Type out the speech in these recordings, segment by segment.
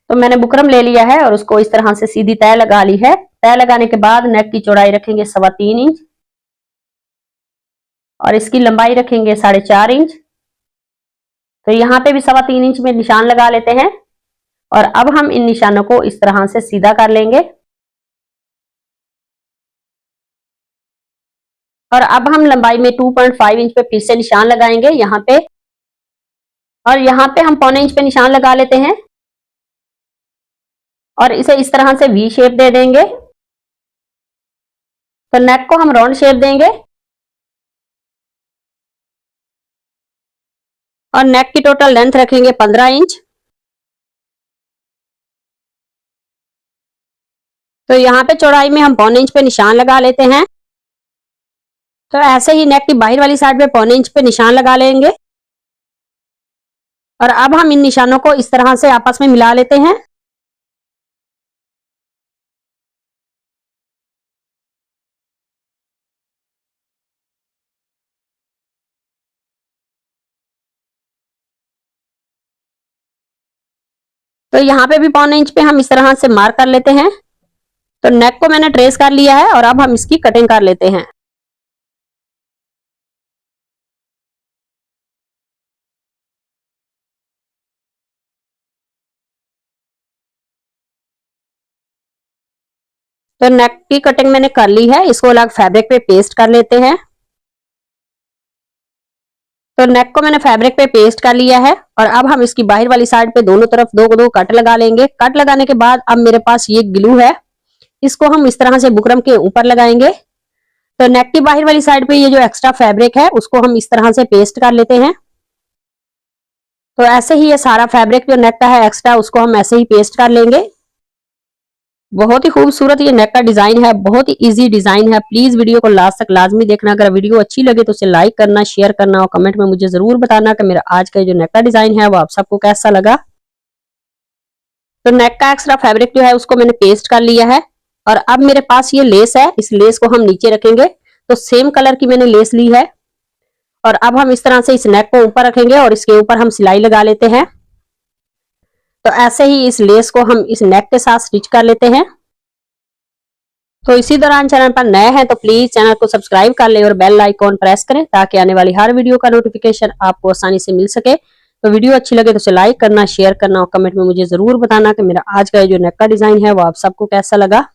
तो मैंने बुकरम ले लिया है और उसको इस तरह से सीधी तय लगा ली है। तय लगाने के बाद नेक की चौड़ाई रखेंगे 3.25 इंच और इसकी लंबाई रखेंगे 4.5 इंच। तो यहाँ पे भी 3.25 इंच में निशान लगा लेते हैं और अब हम इन निशानों को इस तरह से सीधा कर लेंगे। और अब हम लंबाई में 2.5 इंच पे फिर से निशान लगाएंगे यहाँ पे, और यहाँ पे हम 0.25 इंच पे निशान लगा लेते हैं और इसे इस तरह से वी शेप दे देंगे। तो नेक को हम राउंड शेप देंगे और नेक की टोटल लेंथ रखेंगे 15 इंच। तो यहाँ पे चौड़ाई में हम 0.25 इंच पे निशान लगा लेते हैं। तो ऐसे ही नेक की बाहर वाली साइड पे 0.25 इंच पे निशान लगा लेंगे और अब हम इन निशानों को इस तरह से आपस में मिला लेते हैं। तो यहाँ पे भी 0.25 इंच पे हम इस तरह से मार्क कर लेते हैं। तो नेक को मैंने ट्रेस कर लिया है और अब हम इसकी कटिंग कर लेते हैं। तो नेक की कटिंग मैंने कर ली है, इसको अलग फैब्रिक पे पेस्ट कर लेते हैं। तो नेक को मैंने फैब्रिक पे पेस्ट कर लिया है और अब हम इसकी बाहर वाली साइड पे दोनों तरफ दो कट लगा लेंगे। कट लगाने के बाद अब मेरे पास ये ग्लू है, इसको हम इस तरह से बुकरम के ऊपर लगाएंगे। तो नेक की बाहर वाली साइड पे ये जो एक्स्ट्रा फैब्रिक है उसको हम इस तरह से पेस्ट कर लेते हैं। तो ऐसे ही ये सारा फैब्रिक जो नेक का है एक्स्ट्रा उसको हम ऐसे ही पेस्ट कर लेंगे। बहुत ही खूबसूरत ये नेक का डिजाइन है, बहुत ही इजी डिजाइन है। प्लीज वीडियो को लास्ट तक लाजमी देखना। अगर वीडियो अच्छी लगे तो उसे लाइक करना, शेयर करना और कमेंट में मुझे जरूर बताना कि मेरा आज का जो नेक का डिजाइन है वो आप सबको कैसा लगा। तो नेक का एक्स्ट्रा फैब्रिक जो है उसको मैंने पेस्ट कर लिया है और अब मेरे पास ये लेस है, इस लेस को हम नीचे रखेंगे। तो सेम कलर की मैंने लेस ली है और अब हम इस तरह से इस नेक को ऊपर रखेंगे और इसके ऊपर हम सिलाई लगा लेते हैं। तो ऐसे ही इस लेस को हम इस नेक के साथ स्टिच कर लेते हैं। तो इसी दौरान चैनल पर नए हैं तो प्लीज चैनल को सब्सक्राइब कर ले और बेल आइकॉन प्रेस करें ताकि आने वाली हर वीडियो का नोटिफिकेशन आपको आसानी से मिल सके। तो वीडियो अच्छी लगे तो उसे लाइक करना, शेयर करना और कमेंट में मुझे जरूर बताना कि मेरा आज का जो नेक का डिजाइन है वो आप सबको कैसा लगा।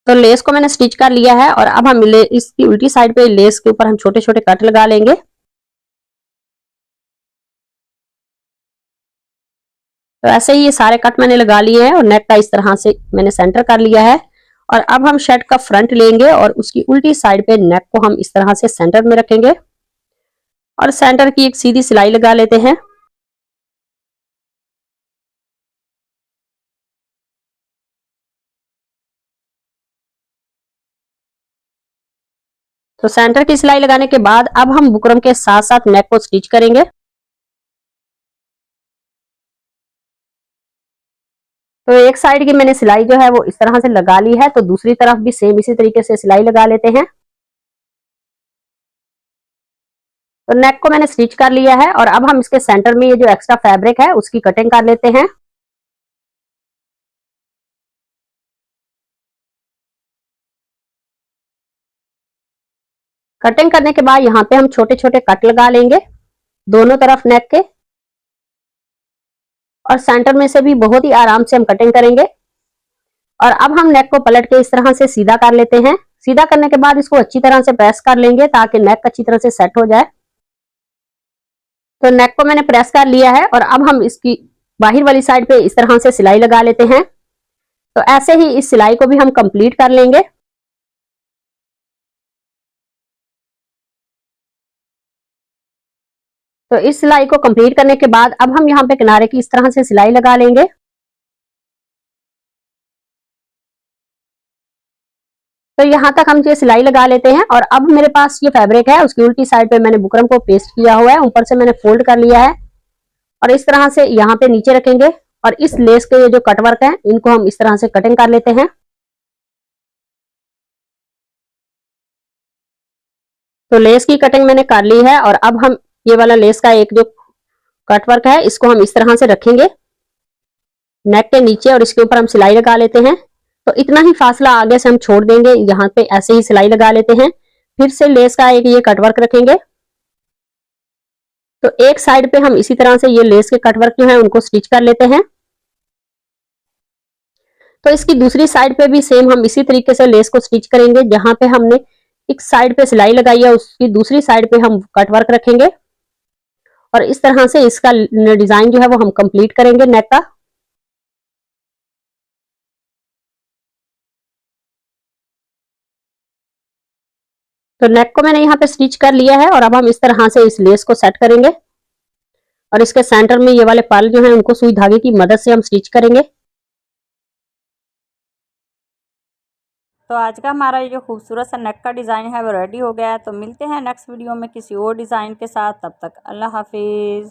तो लेस को मैंने स्टिच कर लिया है और अब हम इसकी उल्टी साइड पे लेस के ऊपर हम छोटे छोटे कट लगा लेंगे। तो ऐसे ही ये सारे कट मैंने लगा लिए हैं और नेक का इस तरह से मैंने सेंटर कर लिया है। और अब हम शर्ट का फ्रंट लेंगे और उसकी उल्टी साइड पे नेक को हम इस तरह से सेंटर में रखेंगे और सेंटर की एक सीधी सिलाई लगा लेते हैं। तो सेंटर की सिलाई लगाने के बाद अब हम बुकरम के साथ साथ नेक को स्टिच करेंगे। तो एक साइड की मैंने सिलाई जो है वो इस तरह से लगा ली है, तो दूसरी तरफ भी सेम इसी तरीके से सिलाई लगा लेते हैं। तो नेक को मैंने स्टिच कर लिया है और अब हम इसके सेंटर में ये जो एक्स्ट्रा फैब्रिक है उसकी कटिंग कर लेते हैं। कटिंग करने के बाद यहाँ पे हम छोटे छोटे कट लगा लेंगे दोनों तरफ नेक के और सेंटर में से भी बहुत ही आराम से हम कटिंग करेंगे। और अब हम नेक को पलट के इस तरह से सीधा कर लेते हैं। सीधा करने के बाद इसको अच्छी तरह से प्रेस कर लेंगे ताकि नेक अच्छी तरह से सेट हो जाए। तो नेक को मैंने प्रेस कर लिया है और अब हम इसकी बाहर वाली साइड पे इस तरह से सिलाई लगा लेते हैं। तो ऐसे ही इस सिलाई को भी हम कंप्लीट कर लेंगे। तो इस सिलाई को कंप्लीट करने के बाद अब हम यहाँ पे किनारे की इस तरह से सिलाई लगा लेंगे। तो यहाँ तक हम ये सिलाई लगा लेते हैं और अब मेरे पास ये फैब्रिक है उसकी उल्टी साइड पे मैंने बुकरम को पेस्ट किया हुआ है, ऊपर से मैंने फोल्ड कर लिया है और इस तरह से यहाँ पे नीचे रखेंगे और इस लेस के जो कट वर्क है इनको हम इस तरह से कटिंग कर लेते हैं। तो लेस की कटिंग मैंने कर ली है और अब हम ये वाला लेस का एक जो कट वर्क है इसको हम इस तरह से रखेंगे नेक के नीचे और इसके ऊपर हम सिलाई लगा लेते हैं। तो इतना ही फासला आगे से हम छोड़ देंगे, यहाँ पे ऐसे ही सिलाई लगा लेते हैं। फिर से लेस का एक ये कटवर्क रखेंगे। तो एक साइड पे हम इसी तरह से ये लेस के कटवर्क जो है उनको स्टिच कर लेते हैं। तो इसकी दूसरी साइड पे भी सेम हम इसी तरीके से लेस को स्टिच करेंगे। जहां पे हमने एक साइड पे सिलाई लगाई है उसकी दूसरी साइड पे हम कटवर्क रखेंगे और इस तरह से इसका डिजाइन जो है वो हम कंप्लीट करेंगे नेक का। तो नेक को मैंने यहाँ पे स्टिच कर लिया है और अब हम इस तरह से इस लेस को सेट करेंगे और इसके सेंटर में ये वाले पर्ल जो हैं उनको सुई धागे की मदद से हम स्टिच करेंगे। तो आज का हमारा ये जो खूबसूरत सा नेक का डिज़ाइन है वो रेडी हो गया है। तो मिलते हैं नेक्स्ट वीडियो में किसी और डिज़ाइन के साथ। तब तक अल्लाह हाफिज़।